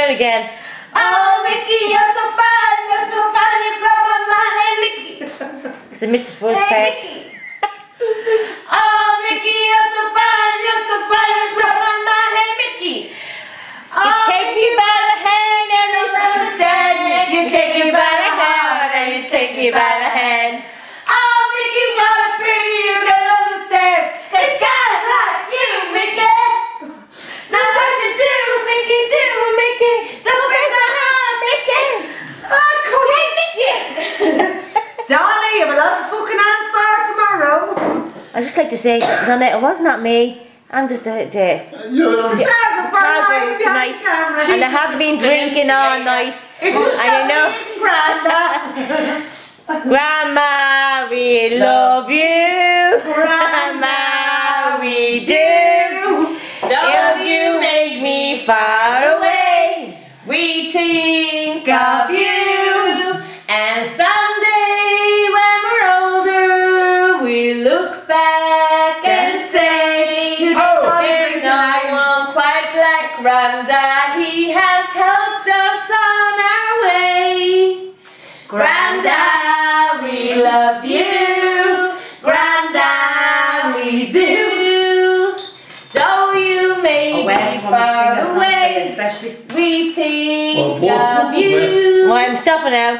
it again. Oh, Mickey, you're so fine, you blow my mind. Hey, Mickey. Because I missed the first Hey, part. Mickey. Oh, Mickey, you're so fine, you blow my mind. Hey, Mickey. You take me by the hand and I understand. You take me by the heart and you take me by the hand. Oh, Mickey, what a pity you don't understand. It's guys like you, Mickey. Don't touch it too, Mickey, Mickey. Don't break my heart, Mickey. Oh, cool. Hey, Mickey. Donna, you have a lot of fucking hands for tomorrow. I just like to say, Donna, it was not me. I'm just a photographer tonight, and I have been drinking all night. And you know, Grandma, we love you. Grandma, we do. Don't you make me far away. We think of you. And someday when we're older, we look back and say, there's no one quite like Granda. He has helped us on our way. Granda, we love you. Granda, we do. Though you may be far away, we think of you. Well, I'm stopping now.